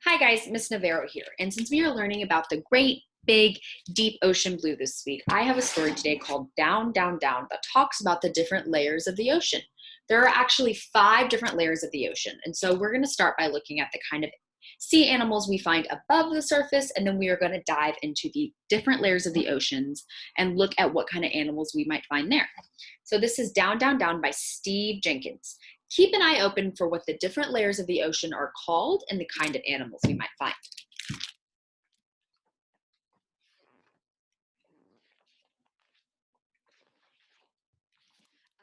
Hi guys, Miss Navarro here. And since we are learning about the great, big, deep ocean blue this week, I have a story today called Down, Down, Down that talks about the different layers of the ocean. There are actually 5 different layers of the ocean. And so we're going to start by looking at the kind of sea animals we find above the surface, and then we are going to dive into the different layers of the oceans and look at what kind of animals we might find there. So this is Down, Down, Down by Steve Jenkins. Keep an eye open for what the different layers of the ocean are called and the kind of animals we might find.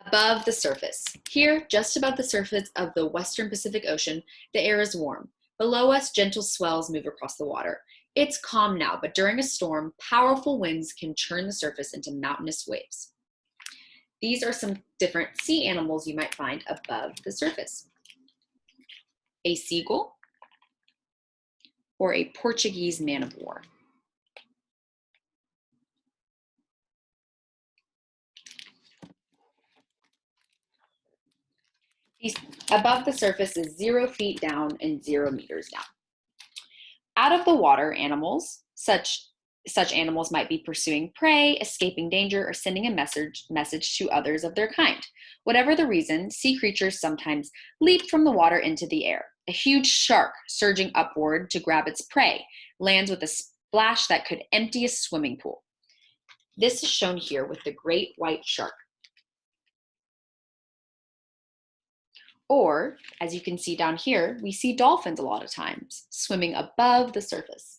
Above the surface. Here, just above the surface of the Western Pacific Ocean, the air is warm. Below us, gentle swells move across the water. It's calm now, but during a storm, powerful winds can churn the surface into mountainous waves. These are some different sea animals you might find above the surface. A seagull, or a Portuguese man-of-war. Above the surface is 0 feet down and 0 meters down. Out of the water, animals, such animals might be pursuing prey, escaping danger, or sending a message to others of their kind. Whatever the reason, sea creatures sometimes leap from the water into the air. A huge shark, surging upward to grab its prey, lands with a splash that could empty a swimming pool. This is shown here with the great white shark. Or, as you can see down here, we see dolphins a lot of times, swimming above the surface.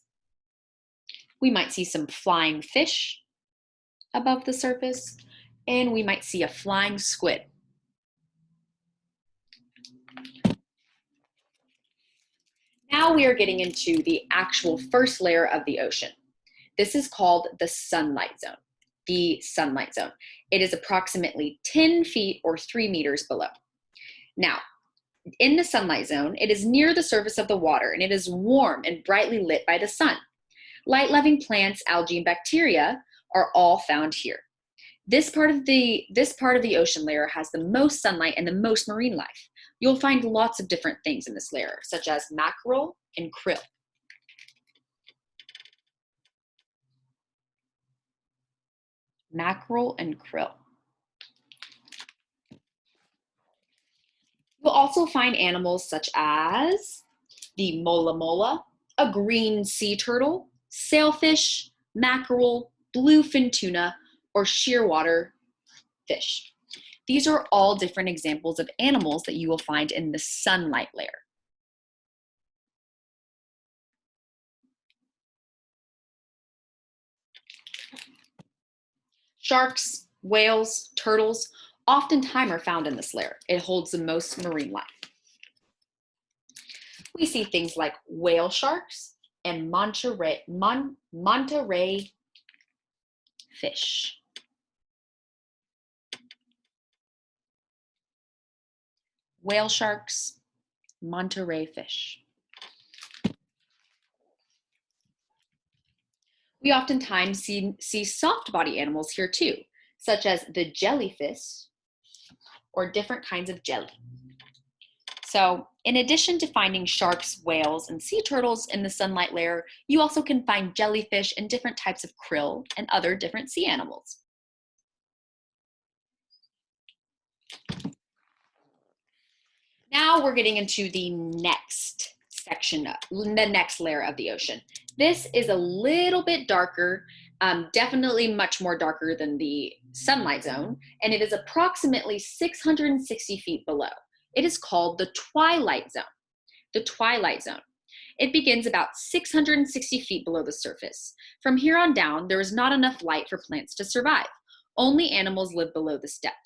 We might see some flying fish above the surface, and we might see a flying squid. Now we are getting into the actual first layer of the ocean. This is called the sunlight zone. The sunlight zone. It is approximately 10 feet or 3 meters below. Now, in the sunlight zone, it is near the surface of the water and it is warm and brightly lit by the sun. Light-loving plants, algae, and bacteria are all found here. This part of the ocean layer has the most sunlight and the most marine life. You'll find lots of different things in this layer, such as mackerel and krill. Mackerel and krill. You'll also find animals such as the mola mola, a green sea turtle, sailfish, mackerel, bluefin tuna, or shearwater fish. These are all different examples of animals that you will find in the sunlight layer. Sharks, whales, turtles, oftentimes are found in this layer. It holds the most marine life. We see things like whale sharks and manta ray fish. Whale sharks, manta ray fish. We oftentimes see soft body animals here too, such as the jellyfish or different kinds of jelly. So in addition to finding sharks, whales, and sea turtles in the sunlight layer, you also can find jellyfish and different types of krill and other different sea animals. Now we're getting into the next section, the next layer of the ocean. This is a little bit darker, definitely much more darker than the sunlight zone, and it is approximately 660 feet below. It is called the twilight zone. The twilight zone. It begins about 660 feet below the surface. From here on down, there is not enough light for plants to survive. Only animals live below this depth.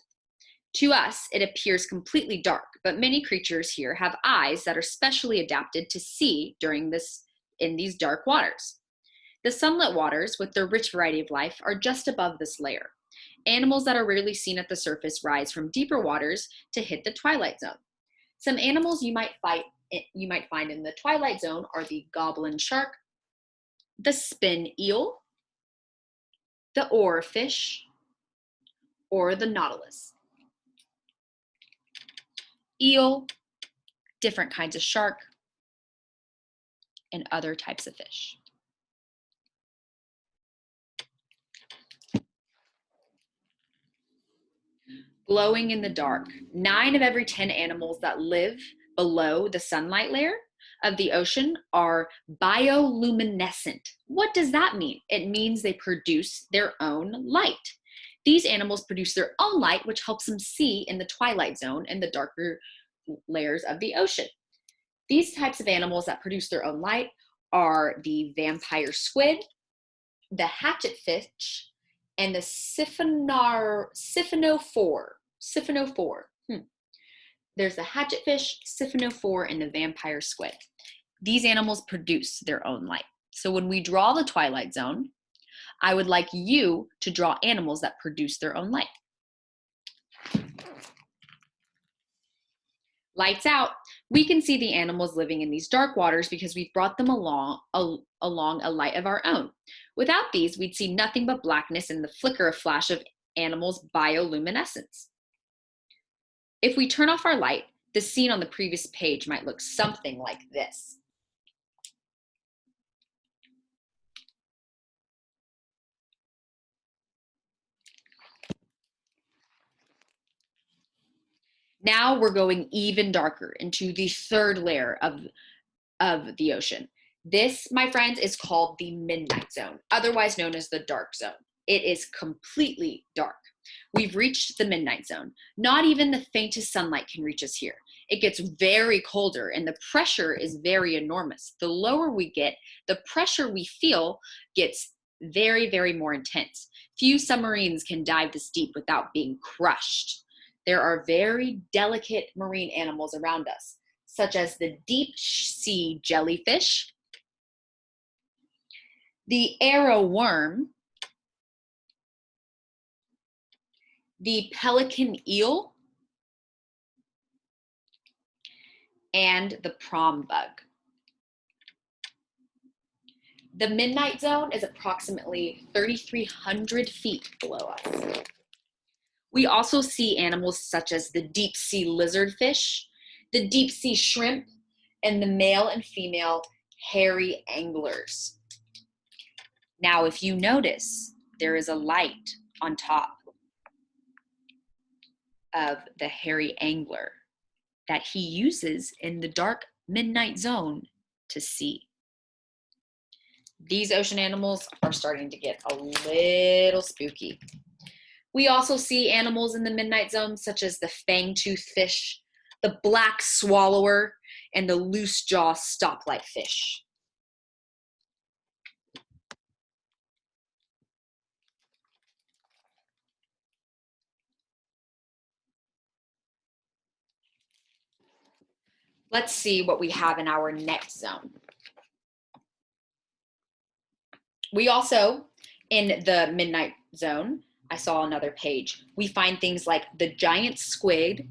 To us, it appears completely dark, but many creatures here have eyes that are specially adapted to see in these dark waters. The sunlit waters, with their rich variety of life, are just above this layer. Animals that are rarely seen at the surface rise from deeper waters to hit the twilight zone. Some animals you might find in the twilight zone are the goblin shark, the spin eel, the oarfish, or the nautilus. Eel, different kinds of shark, and other types of fish. Glowing in the dark. 9 of every 10 animals that live below the sunlight layer of the ocean are bioluminescent. What does that mean? It means they produce their own light. These animals produce their own light, which helps them see in the twilight zone and the darker layers of the ocean. These types of animals that produce their own light are the vampire squid, the hatchetfish, and the siphonophore. There's the hatchetfish, siphonophore, and the vampire squid. These animals produce their own light. So when we draw the twilight zone, I would like you to draw animals that produce their own light. Lights out. We can see the animals living in these dark waters because we've brought them along a light of our own. Without these, we'd see nothing but blackness and the flicker of flash of animals' bioluminescence. If we turn off our light, the scene on the previous page might look something like this. Now we're going even darker into the third layer of the ocean. This, my friends, is called the midnight zone, otherwise known as the dark zone. It is completely dark. We've reached the midnight zone. Not even the faintest sunlight can reach us here. It gets very colder and the pressure is very enormous. The lower we get, the pressure we feel gets very, very more intense. Few submarines can dive this deep without being crushed. There are very delicate marine animals around us, such as the deep sea jellyfish, the arrow worm, the pelican eel, and the prom bug. The midnight zone is approximately 3,300 feet below us. We also see animals such as the deep sea lizardfish, the deep sea shrimp, and the male and female hairy anglers. Now, if you notice, there is a light on top of the hairy angler that he uses in the dark midnight zone to see. These ocean animals are starting to get a little spooky. We also see animals in the midnight zone such as the fang-toothed fish, the black swallower, and the loose jaw stoplight fish. Let's see what we have in our next zone. We also, in the midnight zone, I saw another page, we find things like the giant squid,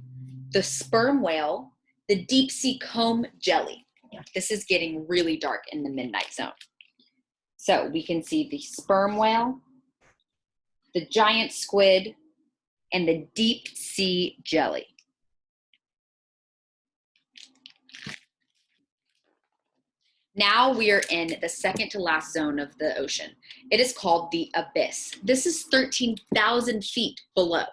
the sperm whale, the deep sea comb jelly. This is getting really dark in the midnight zone. So we can see the sperm whale, the giant squid, and the deep sea jelly. Now we are in the second to last zone of the ocean. It is called the abyss. This is 13,000 feet below.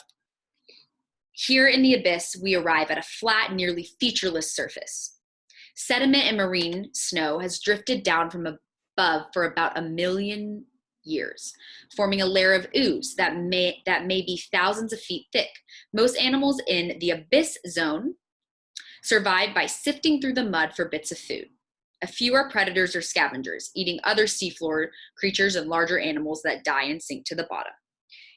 Here in the abyss, we arrive at a flat, nearly featureless surface. Sediment and marine snow has drifted down from above for about 1 million years, forming a layer of ooze that may be thousands of feet thick. Most animals in the abyss zone survive by sifting through the mud for bits of food. A few are predators or scavengers, eating other seafloor creatures and larger animals that die and sink to the bottom.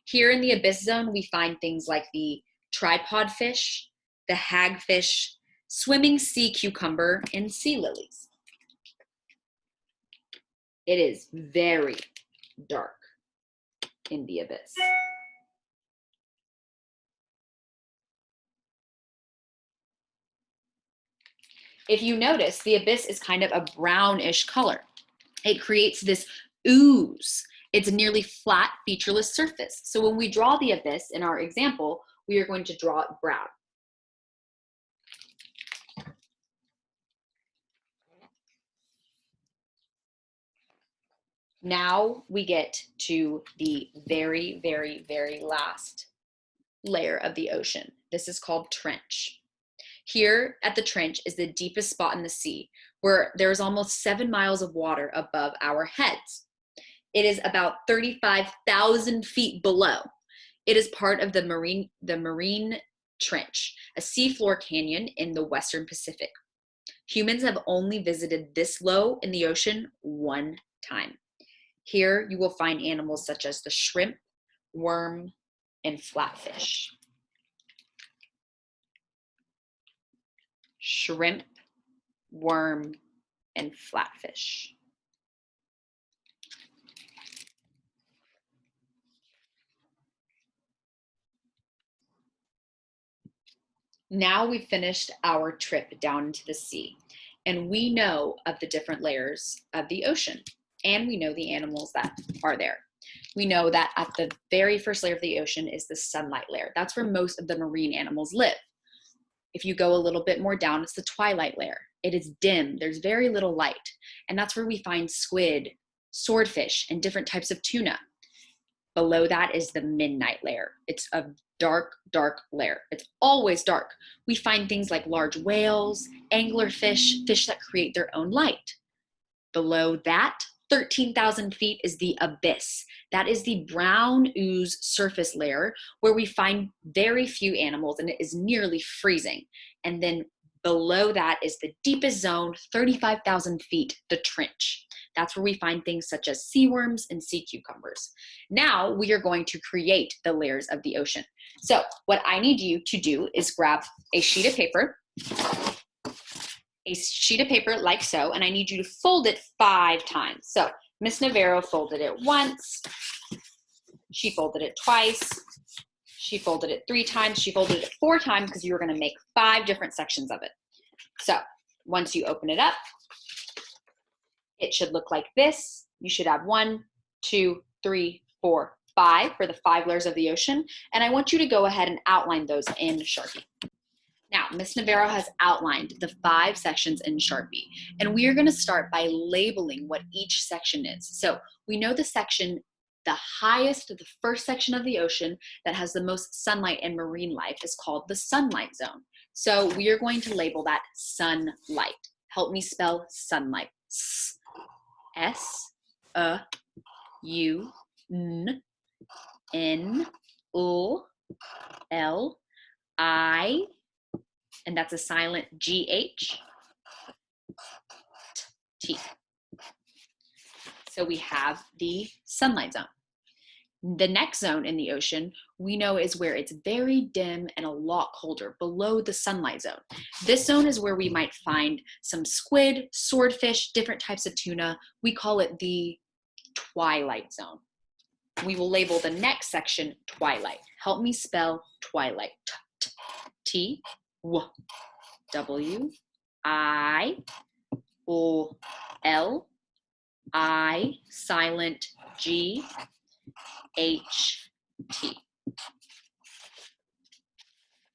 Here in the abyss zone, we find things like the tripod fish, the hagfish, swimming sea cucumber, and sea lilies. It is very dark in the abyss. If you notice, the abyss is kind of a brownish color. It creates this ooze. It's a nearly flat, featureless surface. So when we draw the abyss in our example, we are going to draw it brown. Now we get to the very, very, very last layer of the ocean. This is called trench. Here at the trench is the deepest spot in the sea, where there's almost 7 miles of water above our heads. It is about 35,000 feet below. It is part of the Marine Trench, a seafloor canyon in the Western Pacific. Humans have only visited this low in the ocean one time. Here you will find animals such as the shrimp, worm, and flatfish. Shrimp, worm, and flatfish. Now we've finished our trip down into the sea, and we know of the different layers of the ocean, and we know the animals that are there. We know that at the very first layer of the ocean is the sunlight layer. That's where most of the marine animals live. If you go a little bit more down, it's the twilight layer. It is dim, there's very little light, and that's where we find squid, swordfish, and different types of tuna. Below that is the midnight layer. It's a dark, dark layer. It's always dark. We find things like large whales, anglerfish, fish that create their own light. Below that, 13,000 feet is the abyss. That is the brown ooze surface layer where we find very few animals, and it is nearly freezing. And then below that is the deepest zone, 35,000 feet, the trench. That's where we find things such as sea worms and sea cucumbers. Now we are going to create the layers of the ocean. So what I need you to do is grab a sheet of paper like so, and I need you to fold it 5 times. So Miss Navarro folded it once, she folded it twice, she folded it 3 times, she folded it 4 times because you were going to make 5 different sections of it. So once you open it up, it should look like this. You should have 1, 2, 3, 4, 5 for the 5 layers of the ocean. And I want you to go ahead and outline those in Sharpie. Now, Miss Navarro has outlined the 5 sections in Sharpie, and we are going to start by labeling what each section is. So we know the section, the highest, the first section of the ocean that has the most sunlight and marine life is called the sunlight zone. So we are going to label that sunlight. Help me spell sunlight. S-U-N-N-L-I, and that's a silent G-H-T. So we have the sunlight zone. The next zone in the ocean we know is where it's very dim and a lot colder, below the sunlight zone. This zone is where we might find some squid, swordfish, different types of tuna. We call it the twilight zone. We will label the next section twilight. Help me spell twilight. T-W-I-L-I, silent G-H-T.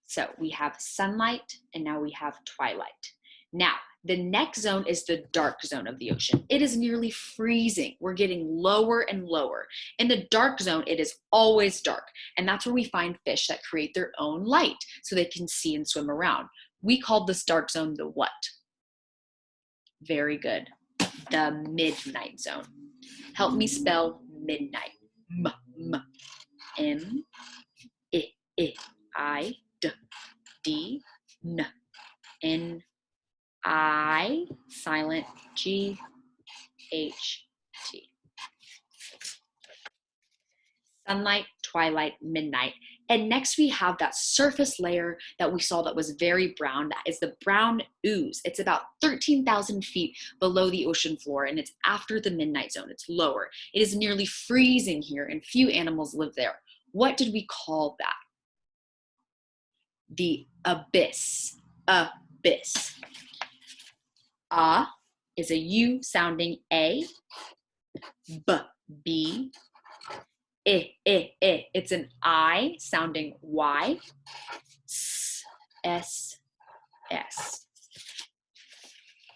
So we have sunlight, and now we have twilight. Now, the next zone is the dark zone of the ocean. It is nearly freezing. We're getting lower and lower. In the dark zone, it is always dark, and that's where we find fish that create their own light so they can see and swim around. We call this dark zone the what? Very good. The midnight zone. Help me spell midnight. M-I-D-D-N-I, silent G-H-T. Sunlight, twilight, midnight. And next we have that surface layer that we saw that was very brown. That is the brown ooze. It's about 13,000 feet below the ocean floor, and it's after the midnight zone. It's lower. It is nearly freezing here, and few animals live there. What did we call that? The abyss. Abyss. Is a U sounding A. B. It's an I sounding Y. S.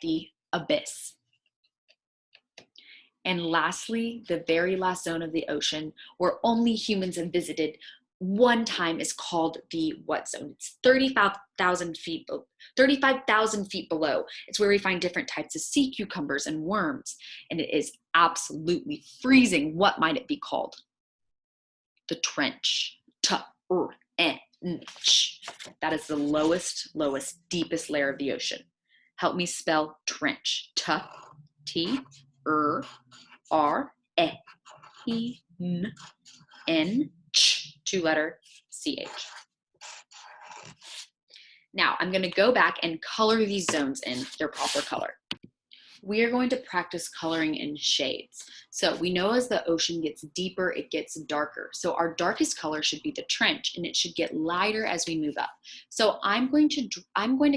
The abyss. And lastly, the very last zone of the ocean where only humans have visited one time is called the what zone? It's 35,000 feet, 35,000 feet below. It's where we find different types of sea cucumbers and worms. And it is absolutely freezing. What might it be called? The trench. T-R-N-Ch. That is the lowest, deepest layer of the ocean. Help me spell trench. T-R-R-E-N-Ch. Two-letter C-H. Now, I'm going to go back and color these zones in their proper color. We are going to practice coloring in shades. So we know as the ocean gets deeper, it gets darker. So our darkest color should be the trench, and it should get lighter as we move up. So I'm going to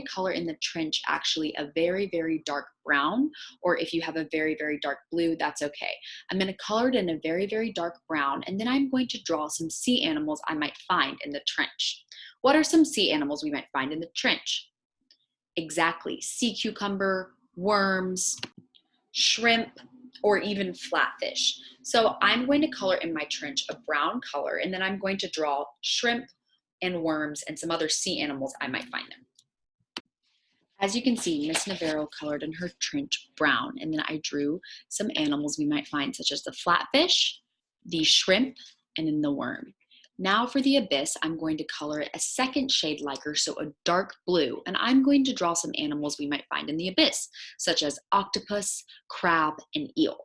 color in the trench actually a very, very dark brown, or if you have a very, very dark blue, that's okay. I'm going to color it in a very, very dark brown, and then I'm going to draw some sea animals I might find in the trench. What are some sea animals we might find in the trench? Exactly, sea cucumber, worms, shrimp, or even flatfish. So I'm going to color in my trench a brown color, and then I'm going to draw shrimp and worms and some other sea animals I might find them. As you can see, Miss Navarro colored in her trench brown, and then I drew some animals we might find, such as the flatfish, the shrimp, and then the worm. Now for the abyss, I'm going to color it a second shade lighter, so a dark blue, and I'm going to draw some animals we might find in the abyss, such as octopus, crab, and eel.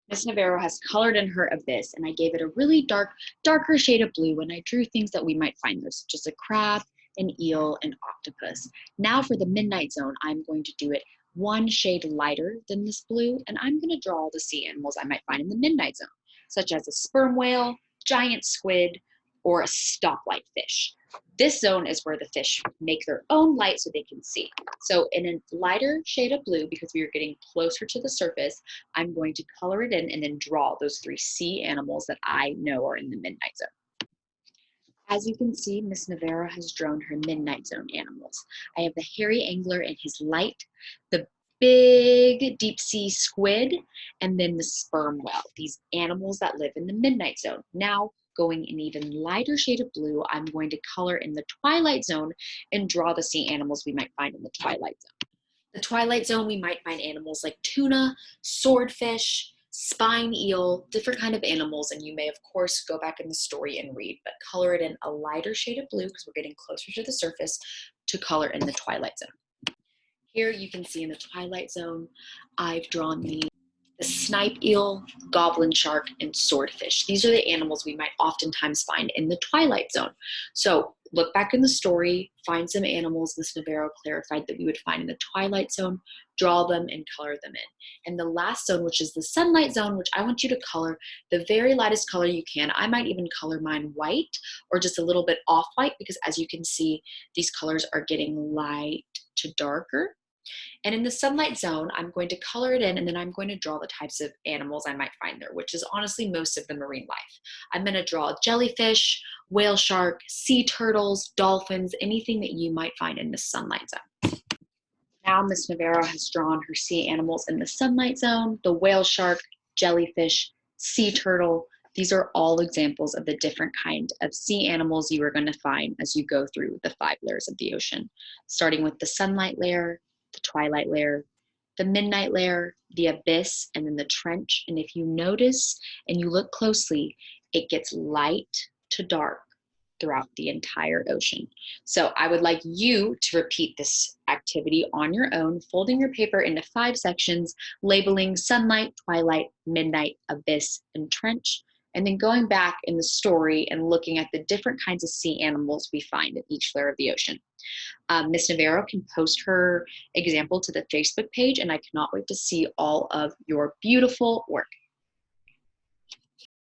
Miss Navarro has colored in her abyss, and I gave it a really darker shade of blue, and I drew things that we might find there, such as a crab, an eel, and octopus. Now for the midnight zone, I'm going to do it one shade lighter than this blue, and I'm going to draw the sea animals I might find in the midnight zone, such as a sperm whale, giant squid, or a stoplight fish. This zone is where the fish make their own light so they can see. So in a lighter shade of blue, because we are getting closer to the surface, I'm going to color it in and then draw those three sea animals that I know are in the midnight zone. As you can see, Miss Navarro has drawn her midnight zone animals. I have the hairy angler in his light, the big deep sea squid, and then the sperm whale, these animals that live in the midnight zone. Now, going in even lighter shade of blue, I'm going to color in the twilight zone and draw the sea animals we might find in the twilight zone. The twilight zone, we might find animals like tuna, swordfish, spine eel, different kind of animals, and you may of course go back in the story and read, but color it in a lighter shade of blue because we're getting closer to the surface to color in the twilight zone. Here you can see in the twilight zone, I've drawn the snipe eel, goblin shark, and swordfish. These are the animals we might oftentimes find in the twilight zone. So look back in the story, find some animals Miss Navarro clarified that we would find in the twilight zone, draw them and color them in. And the last zone, which is the sunlight zone, which I want you to color the very lightest color you can. I might even color mine white or just a little bit off white because as you can see, these colors are getting light to darker. And in the sunlight zone, I'm going to color it in and then I'm going to draw the types of animals I might find there, which is honestly most of the marine life. I'm going to draw jellyfish, whale shark, sea turtles, dolphins, anything that you might find in the sunlight zone. Now Miss Navarro has drawn her sea animals in the sunlight zone, the whale shark, jellyfish, sea turtle. These are all examples of the different kind of sea animals you are going to find as you go through the 5 layers of the ocean, starting with the sunlight layer, the twilight layer, the midnight layer, the abyss, and then the trench. And if you notice and you look closely, it gets light to dark throughout the entire ocean. So I would like you to repeat this activity on your own, folding your paper into 5 sections, labeling sunlight, twilight, midnight, abyss, and trench, and then going back in the story and looking at the different kinds of sea animals we find in each layer of the ocean. Miss Navarro can post her example to the Facebook page, and I cannot wait to see all of your beautiful work.